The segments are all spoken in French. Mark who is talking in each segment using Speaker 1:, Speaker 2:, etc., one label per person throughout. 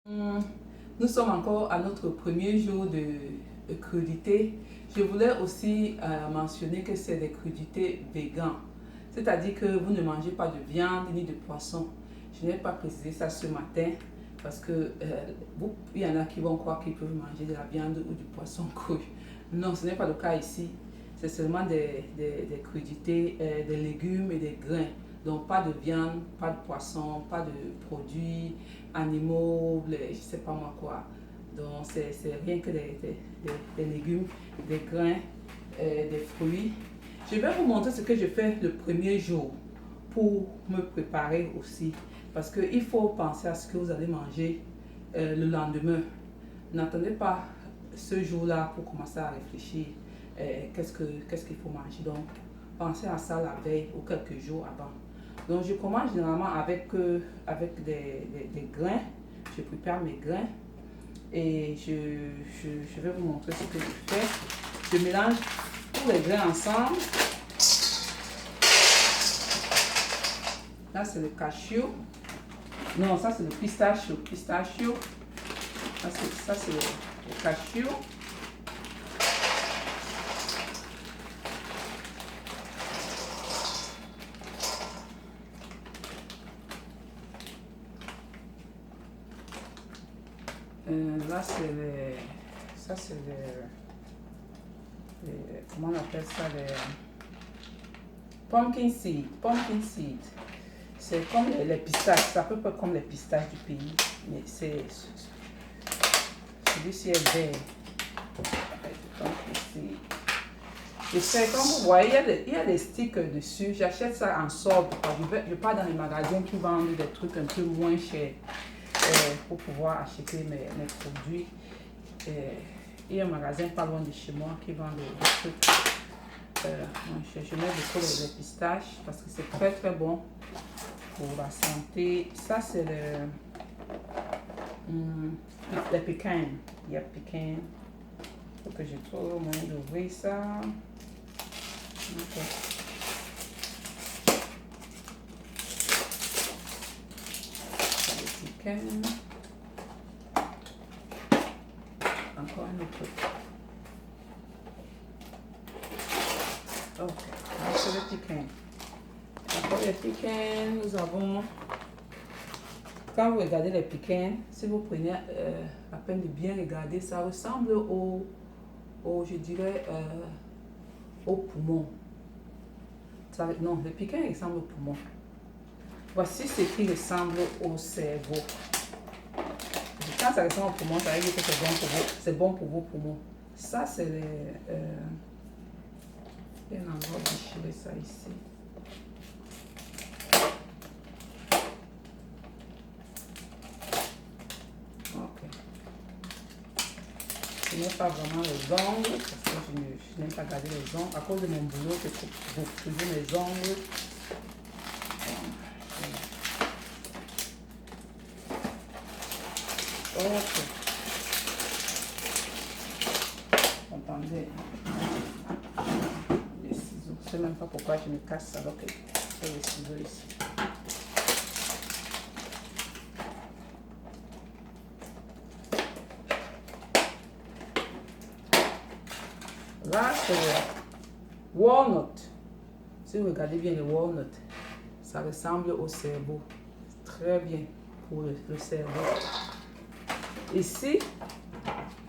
Speaker 1: Nous sommes encore à notre premier jour de crudité. Je voulais aussi mentionner que c'est des crudités véganes. C'est-à-dire que vous ne mangez pas de viande ni de poisson. Je n'ai pas précisé ça ce matin parce que il y en a qui vont croire qu'ils peuvent manger de la viande ou du poisson cru. Non, ce n'est pas le cas ici. C'est seulement des crudités, des légumes et des grains. Donc pas de viande, pas de poisson, pas de produits animaux, je ne sais pas moi quoi. Donc c'est rien que des légumes, des grains, des fruits. Je vais vous montrer ce que je fais le premier jour pour me préparer aussi. Parce qu'il faut penser à ce que vous allez manger le lendemain. N'attendez pas ce jour-là pour commencer à réfléchir qu'est-ce qu'il faut manger. Donc pensez à ça la veille ou quelques jours avant. Donc je commence généralement avec des grains. Je prépare mes grains et je vais vous montrer ce que je fais. Je mélange tous les grains ensemble. Là c'est le cashew. Non, ça c'est le pistachio. Ça c'est le cashew. Là c'est les, ça c'est comment on appelle ça, les pumpkin seed. C'est comme les pistaches, c'est à peu près comme les pistaches du pays, mais c'est celui-ci est vert. Je sais, comme vous voyez, il y a des sticks dessus. J'achète ça en solde. Je pars dans les magasins qui vendent des trucs un peu moins chers pour pouvoir acheter mes produits. Il y a un magasin pas loin de chez moi qui vend des trucs. Je mets beaucoup les pistaches parce que c'est très très bon pour la santé. Ça c'est le pécan. Il y a pécan. Il faut que je trouve un moyen d'ouvrir ça. Ok. Le pécan. Encore un autre. Ok, c'est le pécan. Encore les pécans, nous avons. Quand vous regardez les pécans, si vous prenez la peine de bien regarder, ça ressemble je dirais, au poumon. Non, le pécan ressemble au poumon. Voici ce qui ressemble au cerveau. Quand ça ressemble au poumon, ça veut dire que c'est bon pour vos poumons. Ça, c'est les. Il y a un endroit où déchirer ça ici. Ok. Je n'ai pas vraiment les ongles parce que je n'aime pas garder les ongles. À cause de mon boulot, je coupe toujours mes ongles. Ok. Attendez. Les ciseaux. Je ne sais même pas pourquoi je me casse ça. Ok. Je fais les ciseaux ici. Là, c'est le walnut. Si vous regardez bien le walnut, ça ressemble au cerveau. Très bien pour le cerveau. Ici,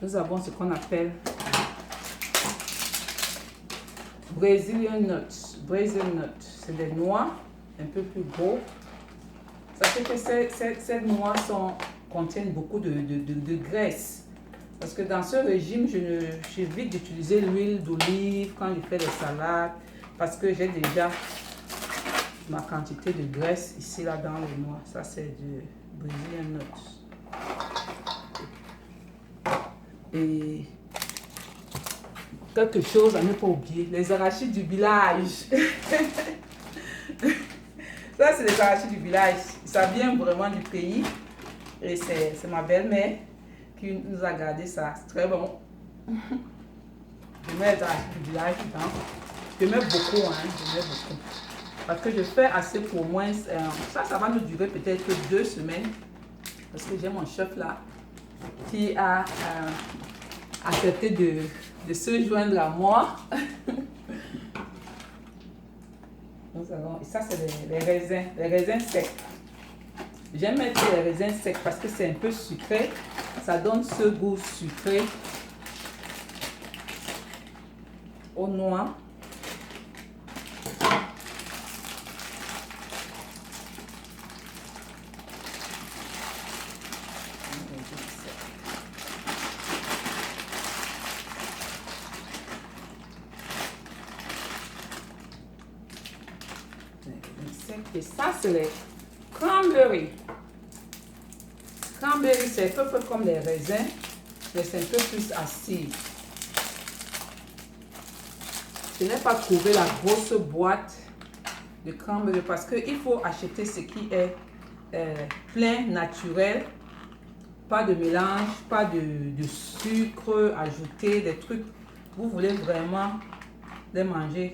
Speaker 1: nous avons ce qu'on appelle Brazilian nuts. C'est des noix un peu plus gros. Ça fait que ces noix contiennent beaucoup de graisse. Parce que dans ce régime, j'évite d'utiliser l'huile d'olive quand je fais des salades. Parce que j'ai déjà ma quantité de graisse ici, là, dans les noix. Ça, c'est du Brazilian nuts. Et quelque chose à ne pas oublier, les arachides du village. Ça, c'est les arachides du village. Ça vient vraiment du pays. Et c'est ma belle-mère qui nous a gardé ça. C'est très bon. Je mets les arachides du village dedans. Je mets beaucoup, hein. Je mets beaucoup. Parce que je fais assez pour moins. Ça va nous durer peut-être 2 semaines. parce que j'ai mon chef là qui a accepté de se joindre à moi. Nous allons, et ça c'est les raisins secs. J'aime mettre les raisins secs parce que c'est un peu sucré, ça donne ce goût sucré aux noix. Et ça, c'est les cranberries. Cranberries, c'est un peu comme les raisins, mais c'est un peu plus acide. Je n'ai pas trouvé la grosse boîte de cranberries parce qu'il faut acheter ce qui est plein, naturel. Pas de mélange, pas de sucre ajouté, des trucs. Vous voulez vraiment les manger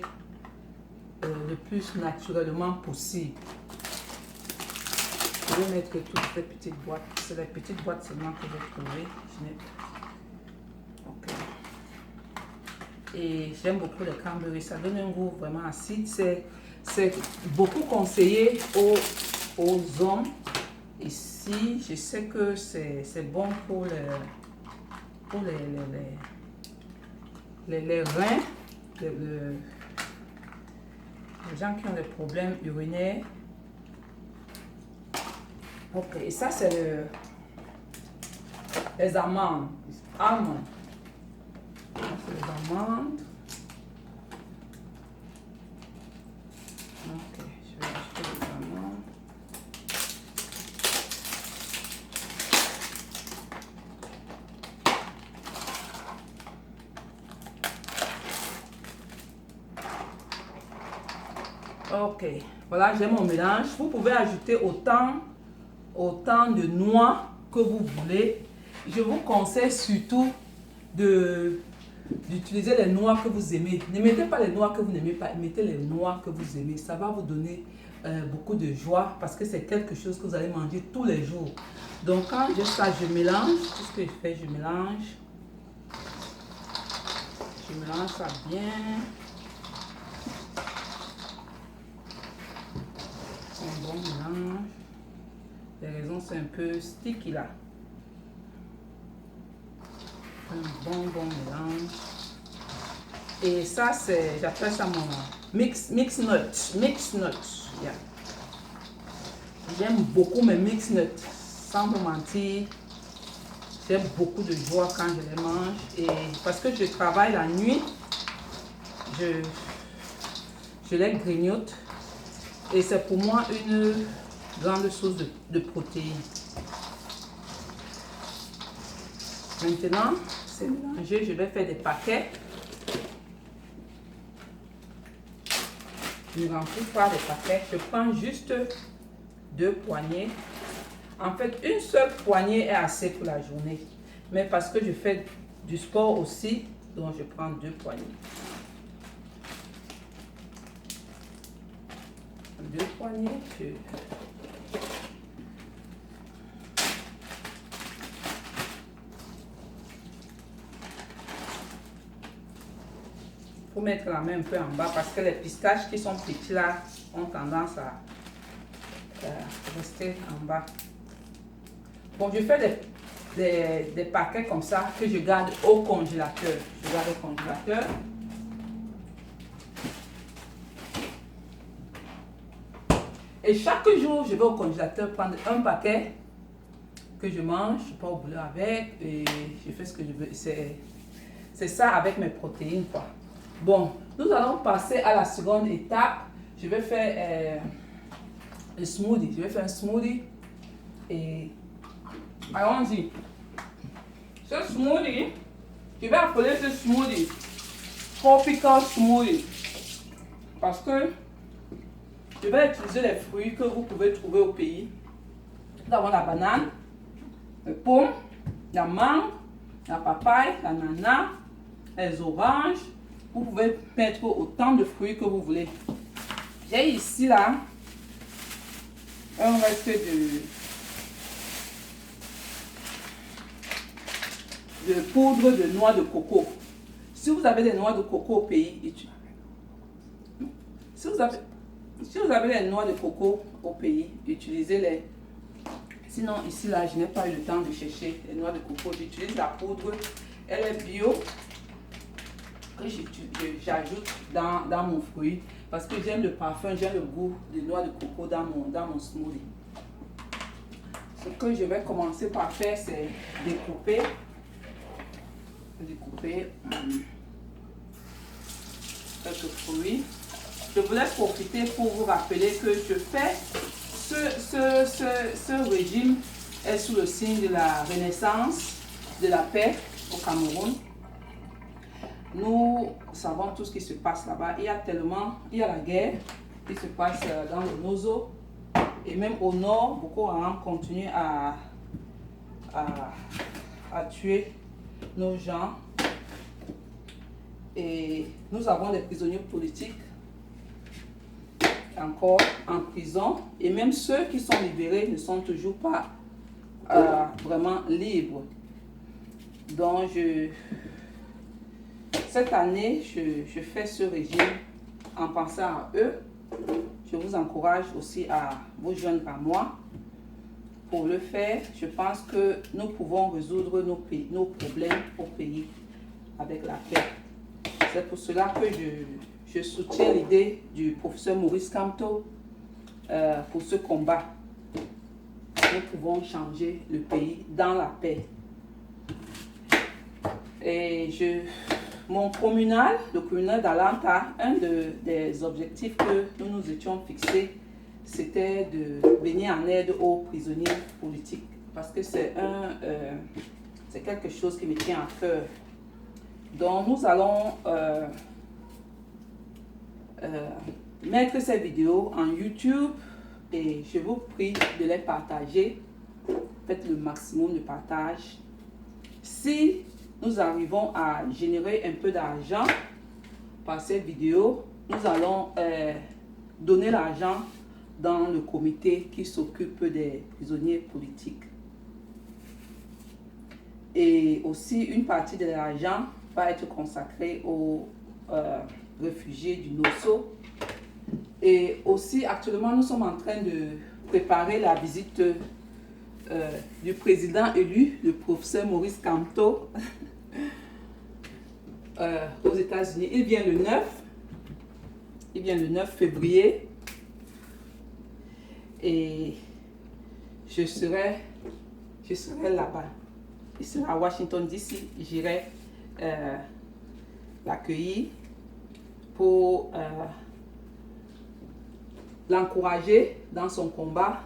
Speaker 1: le plus naturellement possible. Je vais mettre toutes ces petites boîtes. C'est les petites boîtes seulement que j'ai trouvées. Ok. Et j'aime beaucoup les cranberries. Ça donne un goût vraiment acide. C'est beaucoup conseillé aux hommes. Ici, je sais que c'est bon pour les reins. Les gens qui ont des problèmes urinaires. Ok, et ça c'est les amandes. Ça c'est les amandes. Ok, je vais acheter les amandes. Ok, voilà, j'ai mon mélange. Vous pouvez ajouter autant de noix que vous voulez. Je vous conseille surtout d'utiliser les noix que vous aimez. Ne mettez pas les noix que vous n'aimez pas, mettez les noix que vous aimez. Ça va vous donner beaucoup de joie parce que c'est quelque chose que vous allez manger tous les jours. Donc quand j'ai ça, je mélange. Qu'est-ce que je fais? Je mélange. Je mélange ça bien. Un bon mélange. Les raisins c'est un peu sticky là. Un bon mélange. Et ça c'est, j'appelle ça mon mix nuts. Yeah. J'aime beaucoup mes mix nuts. Sans vous mentir, j'ai beaucoup de joie quand je les mange. Et parce que je travaille la nuit, je les grignote. Et c'est pour moi une grande source de protéines. Maintenant, c'est mélangé. Je vais faire des paquets. Je ne remplis pas les paquets. Je prends juste 2 poignées. En fait, une seule poignée est assez pour la journée. Mais parce que je fais du sport aussi, donc je prends 2 poignées. 2 poignées. Il faut mettre la main un peu en bas parce que les pistaches qui sont petits là ont tendance à rester en bas. Bon, je fais des paquets comme ça que je garde au congélateur. Je garde au congélateur. Et chaque jour, je vais au congélateur prendre un paquet que je mange, je pars au boulot avec et je fais ce que je veux. C'est ça avec mes protéines, quoi. Bon, nous allons passer à la seconde étape. Je vais faire un smoothie. Je vais faire un smoothie et allons-y. Ce smoothie, je vais appeler ce smoothie Tropical Smoothie parce que je vais utiliser les fruits que vous pouvez trouver au pays. Nous avons la banane, la pomme, la mangue, la papaye, l'ananas, les oranges. Vous pouvez mettre autant de fruits que vous voulez. J'ai ici là un reste de poudre de noix de coco. Si vous avez des noix de coco au pays, si vous avez des noix de coco au pays, utilisez-les. Sinon, ici, là, je n'ai pas eu le temps de chercher les noix de coco. J'utilise la poudre. Elle est bio. Que j'ajoute dans mon fruit. Parce que j'aime le parfum, j'aime le goût de noix de coco dans mon smoothie. Ce que je vais commencer par faire, c'est découper quelques fruits. Je vous laisse profiter pour vous rappeler que je fais ce régime est sous le signe de la renaissance, de la paix au Cameroun. Nous savons tout ce qui se passe là-bas. Il y a la guerre qui se passe dans le Nozo. Et même au nord, Boko Haram continue à tuer nos gens. Et nous avons des prisonniers politiques encore en prison. Et même ceux qui sont libérés ne sont toujours pas vraiment libres. Donc, cette année, je fais ce régime en pensant à eux. Je vous encourage aussi à vous joindre à moi. Pour le faire, je pense que nous pouvons résoudre nos problèmes au pays avec la paix. C'est pour cela que je soutiens l'idée du professeur Maurice Kamto pour ce combat. Nous pouvons changer le pays dans la paix. Et mon communal, le communal d'Alanta, un des objectifs que nous nous étions fixés, c'était de venir en aide aux prisonniers politiques. Parce que c'est quelque chose qui me tient à cœur. Donc nous allons mettre ces vidéos en YouTube et je vous prie de les partager. Faites le maximum de partage. Si nous arrivons à générer un peu d'argent par ces vidéos, nous allons donner l'argent dans le comité qui s'occupe des prisonniers politiques. Et aussi, une partie de l'argent va être consacrée aux réfugiés du Nosso. Et aussi, actuellement, nous sommes en train de préparer la visite du président élu, le professeur Maurice Kamto, aux États-Unis. Il vient le 9 février. Et je serai là-bas. Il sera à Washington DC. J'irai l'accueillir pour l'encourager dans son combat.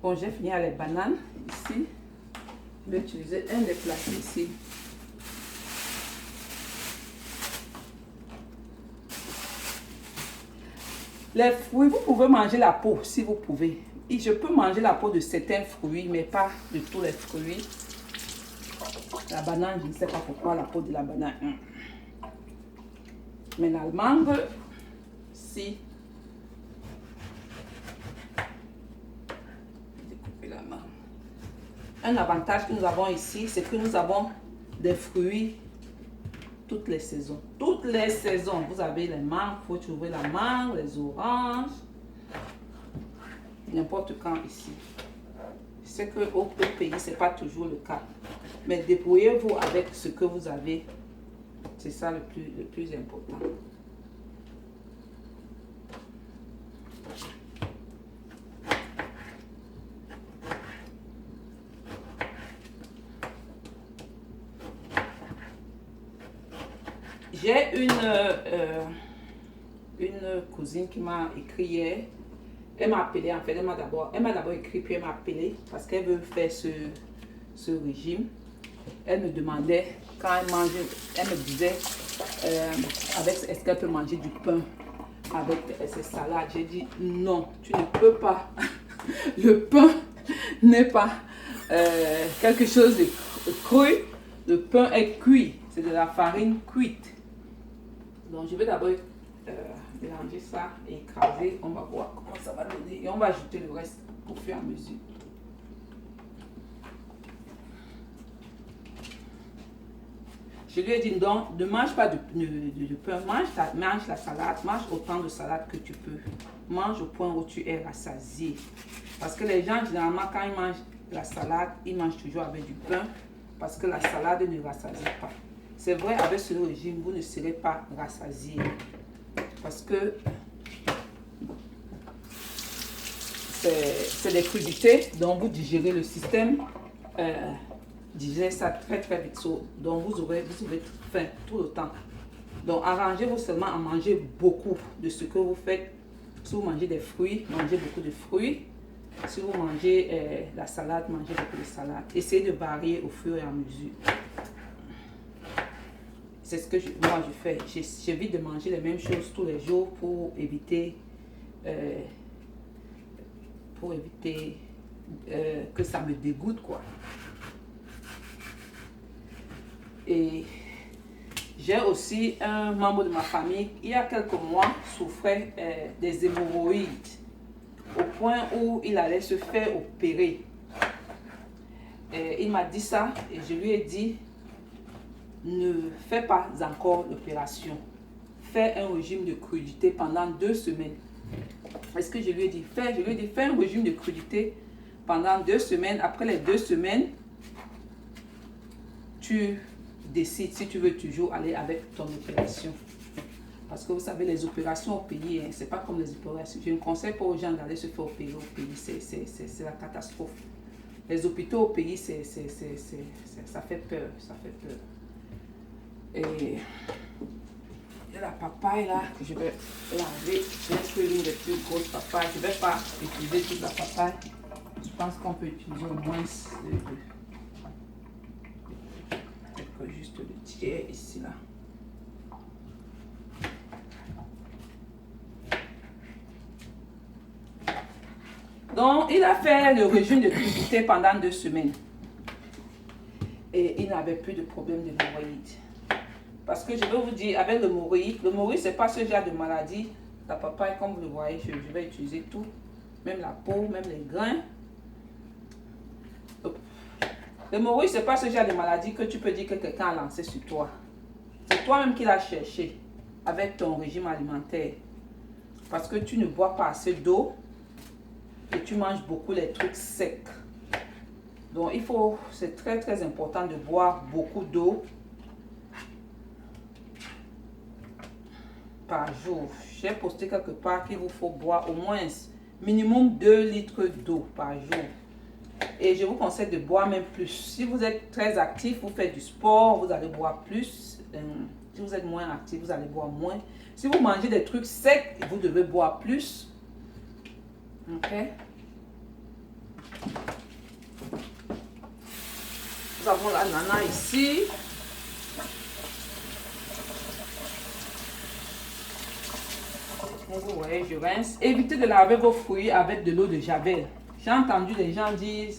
Speaker 1: Bon, j'ai fini avec les bananes ici. Je vais utiliser un des plastiques ici. Les fruits, vous pouvez manger la peau si vous pouvez. Et je peux manger la peau de certains fruits, mais pas de tous les fruits. La banane, je ne sais pas pourquoi la peau de la banane. Mais la mangue, si. Un avantage que nous avons ici, c'est que nous avons des fruits toutes les saisons. Toutes les saisons. Vous avez les mangues, il faut trouver la mangue, les oranges. N'importe quand ici. Je sais qu'au pays, ce n'est pas toujours le cas. Mais débrouillez-vous avec ce que vous avez. C'est ça le plus important. J'ai une cousine qui m'a écrit hier. Elle m'a appelé, en fait, elle m'a d'abord écrit, puis elle m'a appelé parce qu'elle veut faire ce régime. Elle me demandait, quand elle mangeait, elle me disait, est-ce qu'elle peut manger du pain avec ses salades? J'ai dit, non, tu ne peux pas. Le pain n'est pas quelque chose de cru. Le pain est cuit, c'est de la farine cuite. Donc, je vais d'abord mélanger ça et écraser. On va voir comment ça va donner. Et on va ajouter le reste au fur et à mesure. Je lui ai dit, non, ne mange pas de pain, mange la salade, mange autant de salade que tu peux. Mange au point où tu es rassasié. Parce que les gens, généralement, quand ils mangent la salade, ils mangent toujours avec du pain. Parce que la salade ne rassasie pas. C'est vrai, avec ce régime, vous ne serez pas rassasié. Parce que c'est des crudités dont vous digérez le système. Digérez ça très très vite. Donc vous aurez faim tout le temps. Donc arrangez-vous seulement à manger beaucoup de ce que vous faites. Si vous mangez des fruits, mangez beaucoup de fruits. Si vous mangez la salade, mangez beaucoup de salade. Essayez de varier au fur et à mesure. C'est ce que moi je fais. J'évite de manger les mêmes choses tous les jours pour éviter que ça me dégoûte, quoi. Et j'ai aussi un membre de ma famille, il y a quelques mois, souffrait des hémorroïdes au point où il allait se faire opérer. Il m'a dit ça et je lui ai dit, ne fais pas encore l'opération. Fais un régime de crudité pendant 2 semaines. Est-ce que je lui ai dit, fais un régime de crudité pendant 2 semaines. Après les 2 semaines, tu décides si tu veux toujours aller avec ton opération. Parce que vous savez, les opérations au pays, hein, c'est pas comme les opérations. Je ne conseille pas aux gens d'aller se faire opérer au pays. C'est la catastrophe. Les hôpitaux au pays, ça fait peur. Ça fait peur. Et il y a la papaye là que je vais laver. J'ai pris l'une des plus grosses papayes. Je ne vais pas utiliser toute la papaye. Je pense qu'on peut utiliser au moins juste le tiers ici là. Donc, il a fait le régime de crudité pendant 2 semaines. Et il n'avait plus de problème d'hémorroïdes. Parce que je vais vous dire, avec l'hémorroïde, ce n'est pas ce genre de maladie. La papaye, comme vous le voyez, je vais utiliser tout. Même la peau, même les grains. L'hémorroïde, ce n'est pas ce genre de maladie que tu peux dire que quelqu'un a lancé sur toi. C'est toi-même qui l'as cherché avec ton régime alimentaire. Parce que tu ne bois pas assez d'eau et tu manges beaucoup les trucs secs. Donc, c'est très très important de boire beaucoup d'eau par jour. J'ai posté quelque part qu'il vous faut boire au moins minimum 2 litres d'eau par jour. Et je vous conseille de boire même plus. Si vous êtes très actif, vous faites du sport, vous allez boire plus. Si vous êtes moins actif, vous allez boire moins. Si vous mangez des trucs secs, vous devez boire plus. Ok? Nous avons l'ananas ici. Vous voyez, je rince. Évitez de laver vos fruits avec de l'eau de javel. J'ai entendu les gens dire,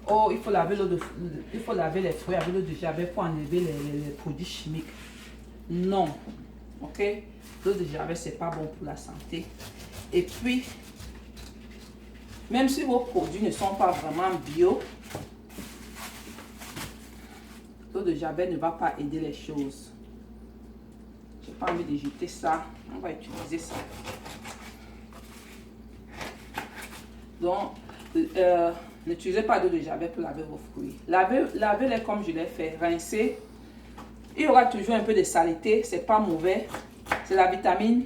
Speaker 1: oh, il faut laver les fruits avec l'eau de javel pour enlever les produits chimiques. Non. Ok? L'eau de javel, c'est pas bon pour la santé. Et puis, même si vos produits ne sont pas vraiment bio, l'eau de javel ne va pas aider les choses. Je n'ai pas envie de jeter ça. On va utiliser ça. Donc, n'utilisez pas d'eau de javel pour laver vos fruits. Lavez-les comme je l'ai fait. Rincez. Il y aura toujours un peu de saleté. C'est pas mauvais. C'est la vitamine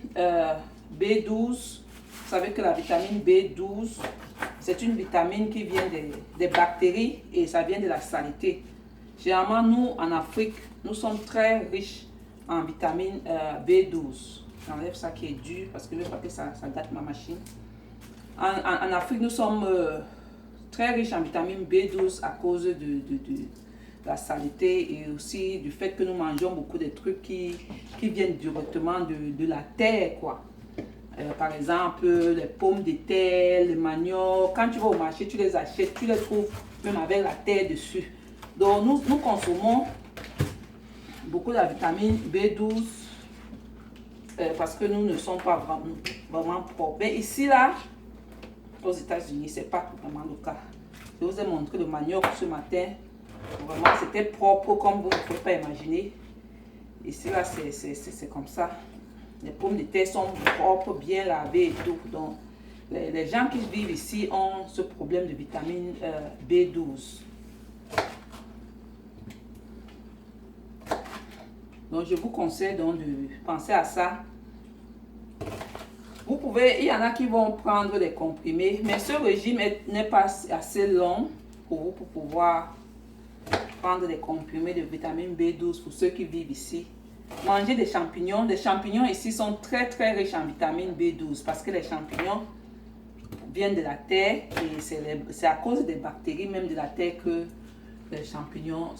Speaker 1: B12. Vous savez que la vitamine B12, c'est une vitamine qui vient des bactéries et ça vient de la saleté. Généralement, nous, en Afrique, nous sommes très riches en vitamine B12. J'enlève ça qui est dur parce que je ne veux pas que ça gâte ma machine. En Afrique, nous sommes très riches en vitamine B12 à cause de la saleté et aussi du fait que nous mangeons beaucoup de trucs qui viennent directement de la terre, quoi. Par exemple, les pommes de terre, le manioc. Quand tu vas au marché, tu les achètes, tu les trouves même avec la terre dessus. Donc, nous consommons beaucoup de la vitamine B12 parce que nous ne sommes pas vraiment propres. Mais ici, là, aux États-Unis, ce n'est pas vraiment le cas. Je vous ai montré le manioc ce matin. Vraiment, c'était propre comme vous ne pouvez pas imaginer. Ici, là, c'est comme ça. Les pommes de terre sont propres, bien lavées et tout. Donc, les gens qui vivent ici ont ce problème de vitamine B12. Donc, je vous conseille donc de penser à ça. Vous pouvez, il y en a qui vont prendre des comprimés, mais ce régime n'est pas assez long pour vous pour pouvoir prendre des comprimés de vitamine B12 pour ceux qui vivent ici. Mangez des champignons. Les champignons ici sont très riches en vitamine B12 parce que les champignons viennent de la terre et c'est à cause des bactéries même de la terre que les champignons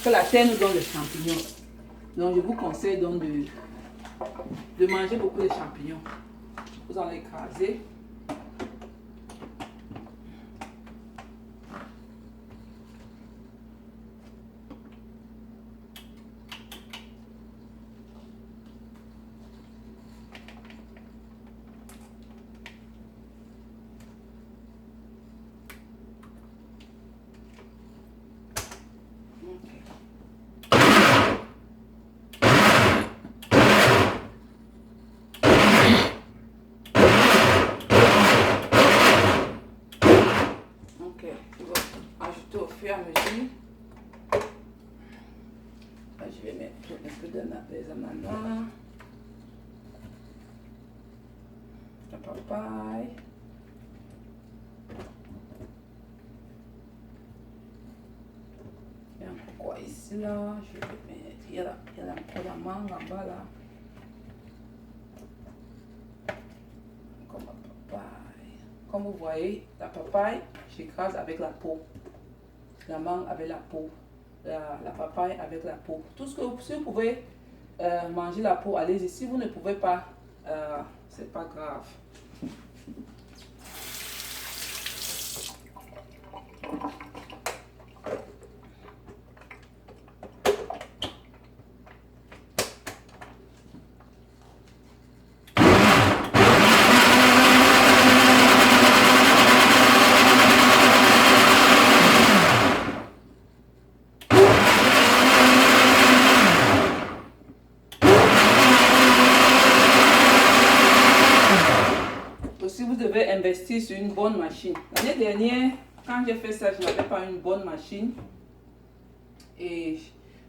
Speaker 1: que la terre nous donne les champignons. Donc je vous conseille donc de manger beaucoup de champignons. Vous en écrasez. Au fur et à mesure. Là, je vais mettre un peu des ananas, la papaye, il y a encore quoi ici là, je vais mettre, il y a encore la mangue en bas là, comme la papaye. Comme vous voyez, la papaye, j'écrase avec la peau. La mangue avec la peau, la papaye avec la peau. Tout ce que si vous pouvez manger la peau, allez-y. Si vous ne pouvez pas, c'est pas grave. Investir sur une bonne machine. L'année dernière, quand j'ai fait ça, je n'avais pas une bonne machine et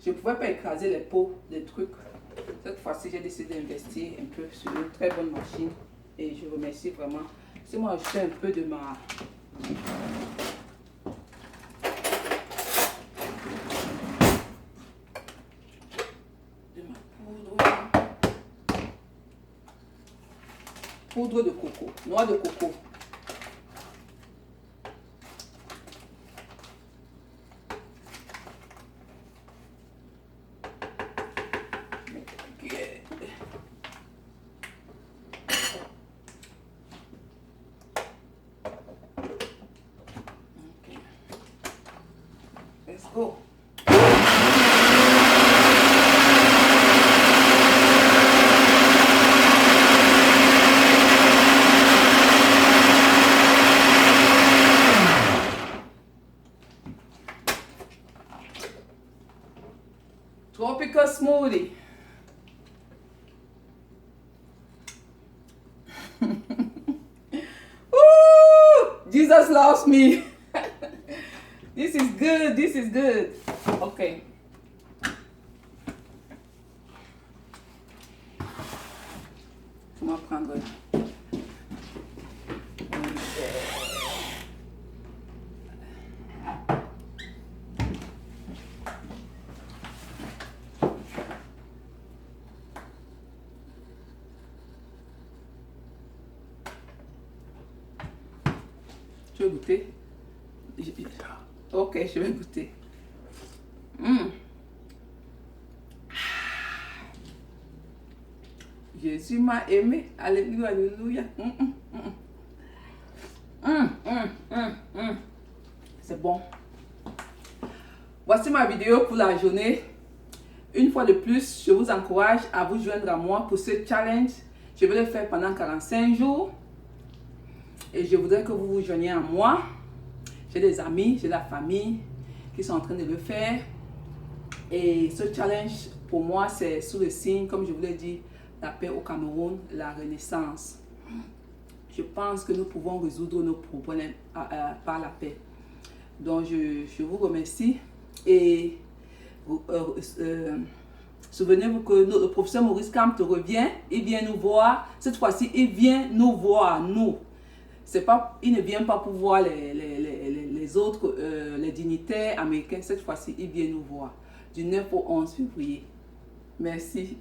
Speaker 1: je ne pouvais pas écraser les pots des trucs. Cette fois-ci, j'ai décidé d'investir un peu sur une très bonne machine et je remercie vraiment. Si moi, je fais un peu de ma poudre de coco, noix de coco. Let's go. Tropical smoothie. Ooh, Jesus loves me. This is good. This is good. Okay. Je vais prendre tu veux goûter? Ok, je vais goûter. Jésus m'a aimé. Alléluia, alléluia. C'est bon. Voici ma vidéo pour la journée. Une fois de plus, je vous encourage à vous joindre à moi pour ce challenge. Je vais le faire pendant 45 jours. Et je voudrais que vous vous joigniez à moi. J'ai des amis, j'ai la famille qui sont en train de le faire. Et ce challenge, pour moi, c'est sous le signe, comme je vous l'ai dit, la paix au Cameroun, la renaissance. Je pense que nous pouvons résoudre nos problèmes par la paix. Donc, je vous remercie. Et souvenez-vous que le professeur Maurice Kamte revient, il vient nous voir. Cette fois-ci, il vient nous voir, nous. C'est pas, il ne vient pas pour voir les autres, les dignitaires américains. Cette fois-ci, il vient nous voir. Du 9 au 11 février. Merci.